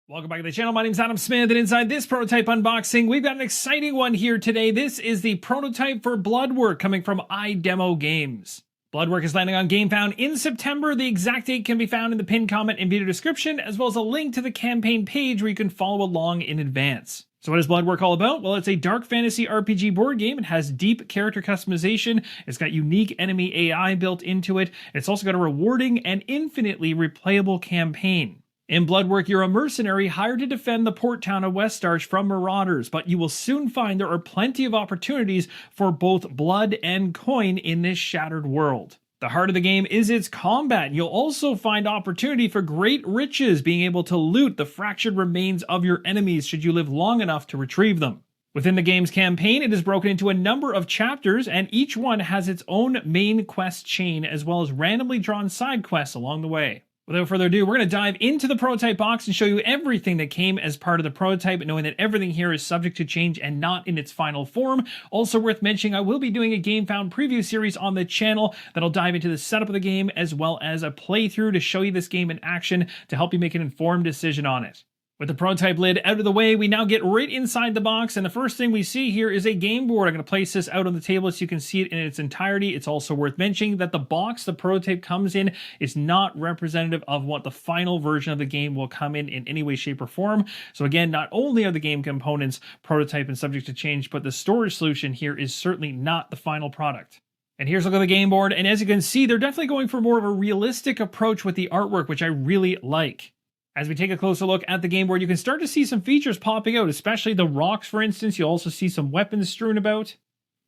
Welcome back to the channel. My name is Adam Smith, and inside this prototype unboxing, we've got an exciting one here today. This is the prototype for Bloodwork coming from iDemo Games. Bloodwork is landing on GameFound in September. The exact date can be found in the pinned comment and video description, as well as a link to the campaign page where you can follow along in advance. So what is Bloodwork all about? Well, it's a dark fantasy RPG board game. It has deep character customization. It's got unique enemy AI built into it. It's also got a rewarding and infinitely replayable campaign. In Bloodwork, you're a mercenary hired to defend the port town of Westarch from marauders, but you will soon find there are plenty of opportunities for both blood and coin in this shattered world. The heart of the game is its combat. You'll also find opportunity for great riches, being able to loot the fractured remains of your enemies should you live long enough to retrieve them. Within the game's campaign, it is broken into a number of chapters, and each one has its own main quest chain, as well as randomly drawn side quests along the way. Without further ado, we're going to dive into the prototype box and show you everything that came as part of the prototype, knowing that everything here is subject to change and not in its final form. Also worth mentioning, I will be doing a GameFound preview series on the channel that'll dive into the setup of the game, as well as a playthrough to show you this game in action to help you make an informed decision on it. With the prototype lid out of the way, we now get right inside the box, and the first thing we see here is a game board. I'm going to place this out on the table so you can see it in its entirety. It's also worth mentioning that the box the prototype comes in is not representative of what the final version of the game will come in any way, shape, or form. So again, not only are the game components prototype and subject to change, but the storage solution here is certainly not the final product. And here's a look at the game board, and as you can see, they're definitely going for more of a realistic approach with the artwork, which I really like. As we take a closer look at the game board, you can start to see some features popping out, especially the rocks, for instance. You'll also see some weapons strewn about.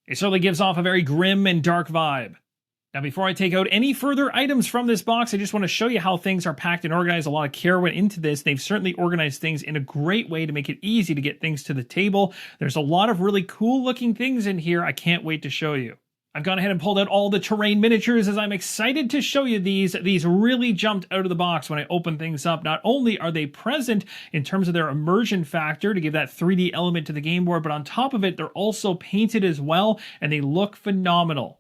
It certainly gives off a very grim and dark vibe. Now, before I take out any further items from this box, I just want to show you how things are packed and organized. A lot of care went into this. They've certainly organized things in a great way to make it easy to get things to the table. There's a lot of really cool looking things in here. I can't wait to show you. I've gone ahead and pulled out all the terrain miniatures as I'm excited to show you these. These really jumped out of the box when I opened things up. Not only are they present in terms of their immersion factor to give that 3D element to the game board, but on top of it, they're also painted as well, and they look phenomenal.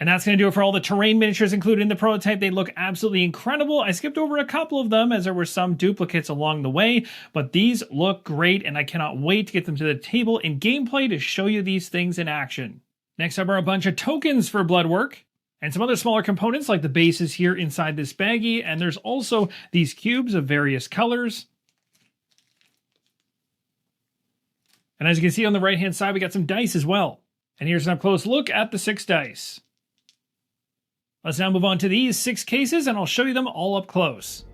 And that's going to do it for all the terrain miniatures included in the prototype. They look absolutely incredible. I skipped over a couple of them as there were some duplicates along the way, but these look great and I cannot wait to get them to the table in gameplay to show you these things in action. Next up are a bunch of tokens for Bloodwork and some other smaller components like the bases here inside this baggie, and there's also these cubes of various colors. And as you can see on the right hand side, we got some dice as well. And here's an up close look at the 6 dice. Let's now move on to these 6 cases and I'll show you them all up close.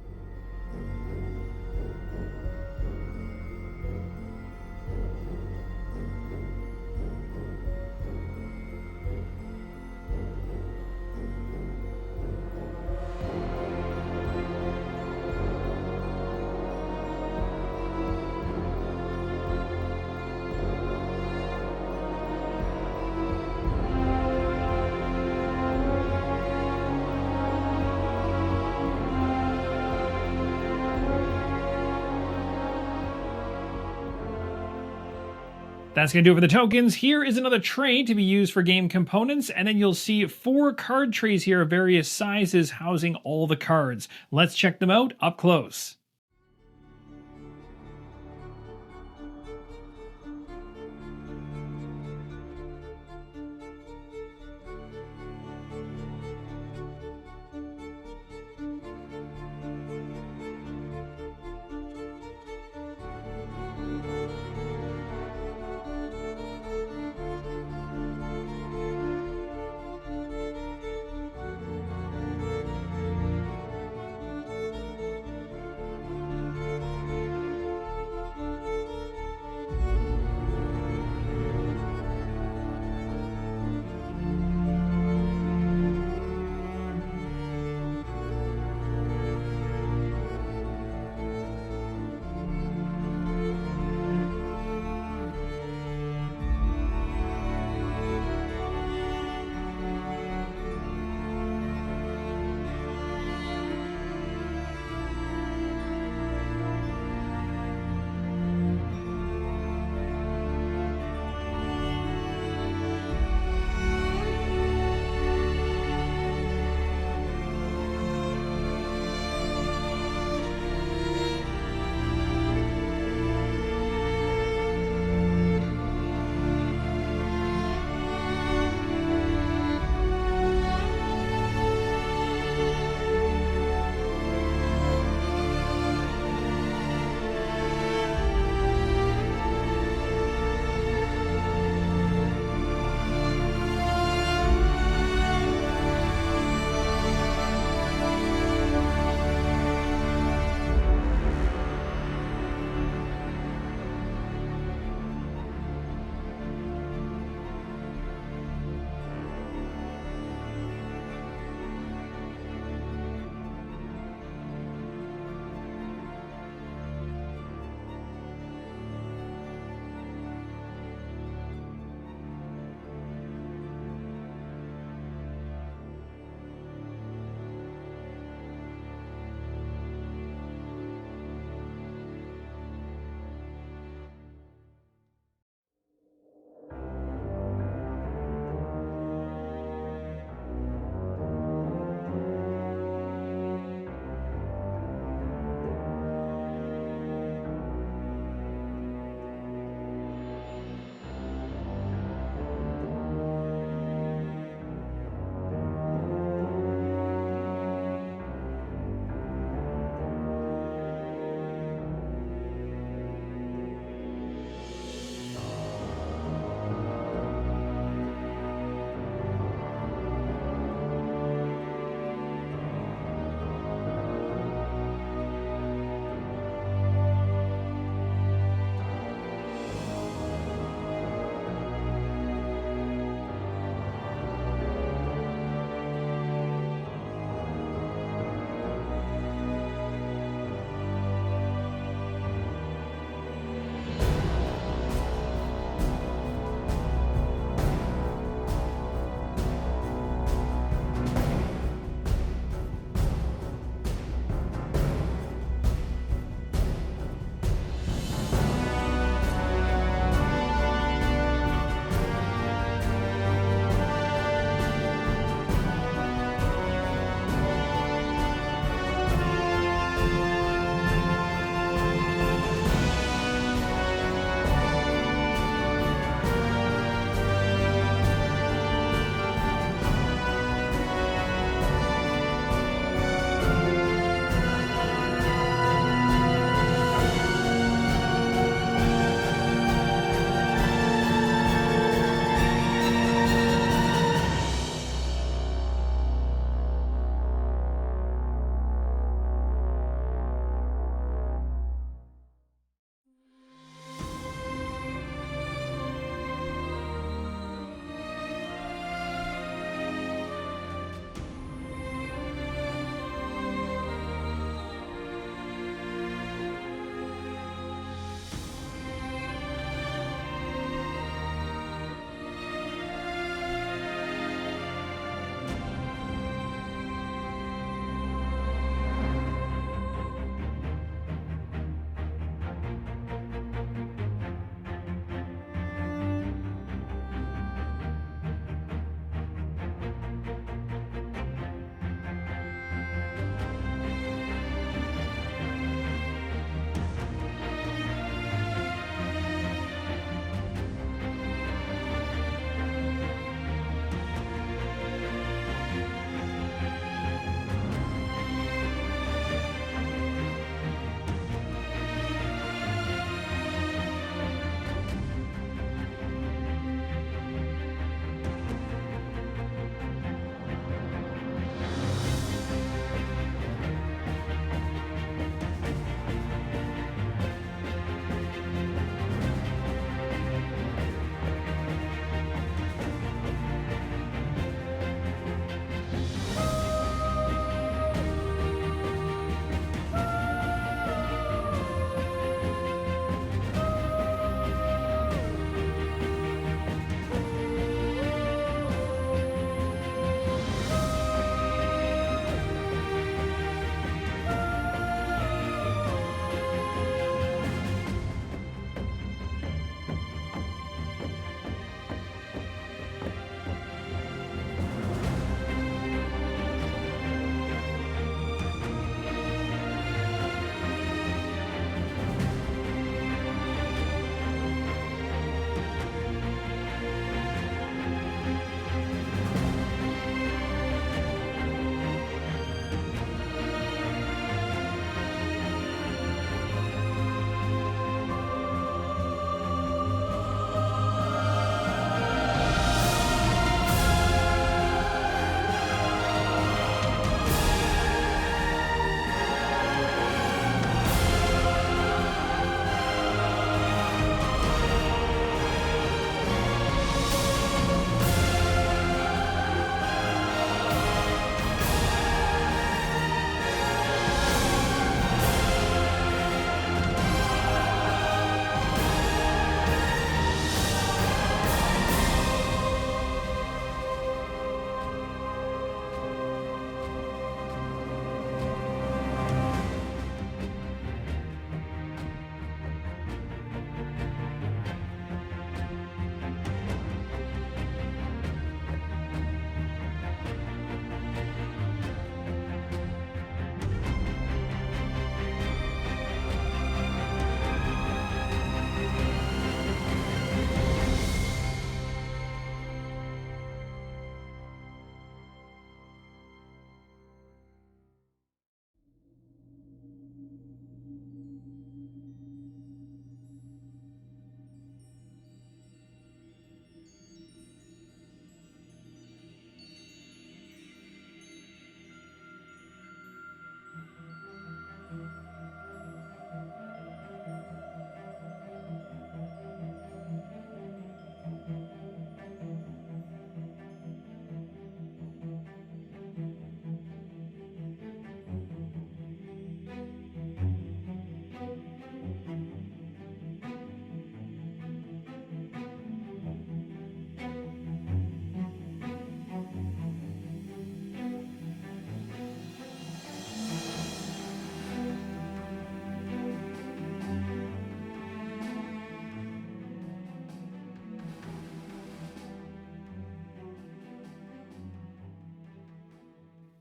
That's going to do it for the tokens. Here is another tray to be used for game components, and then you'll see 4 card trays here of various sizes housing all the cards. Let's check them out up close.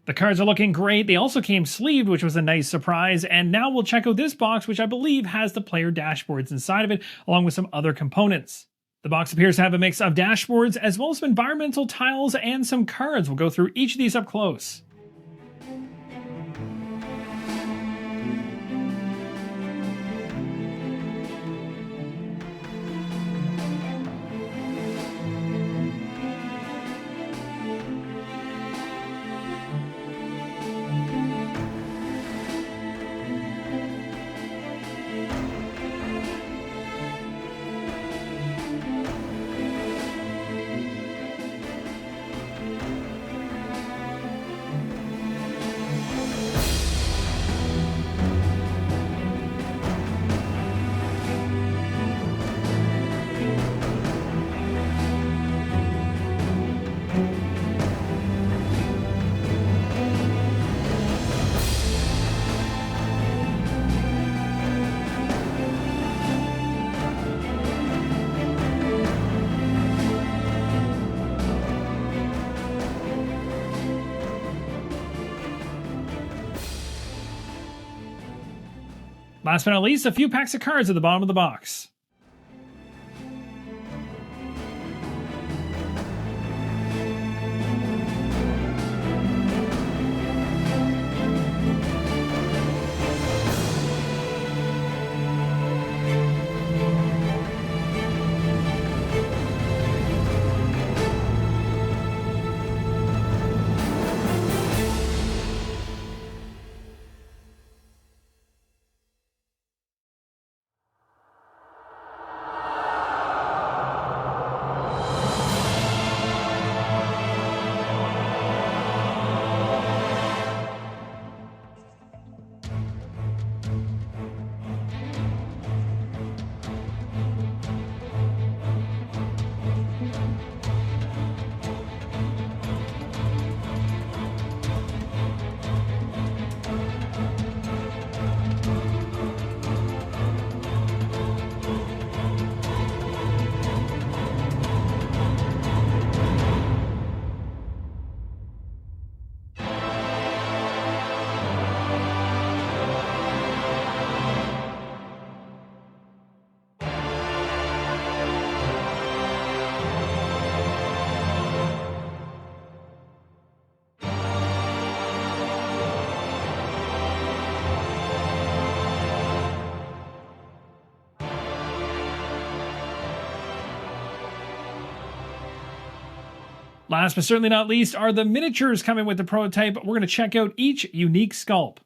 The cards are looking great. They also came sleeved, which was a nice surprise. And now we'll check out this box, which I believe has the player dashboards inside of it, along with some other components. The box appears to have a mix of dashboards as well as some environmental tiles and some cards. We'll go through each of these up close. Last but not least, a few packs of cards at the bottom of the box. Last but certainly not least are the miniatures coming with the prototype. We're going to check out each unique sculpt.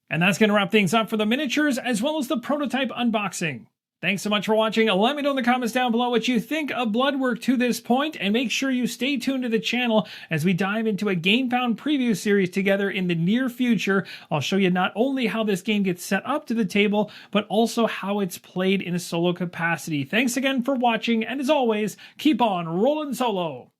And that's going to wrap things up for the miniatures as well as the prototype unboxing. Thanks so much for watching. Let me know in the comments down below what you think of Bloodwork to this point, and make sure you stay tuned to the channel as we dive into a GameFound preview series together in the near future. I'll show you not only how this game gets set up to the table, but also how it's played in a solo capacity. Thanks again for watching, and as always, keep on rolling solo!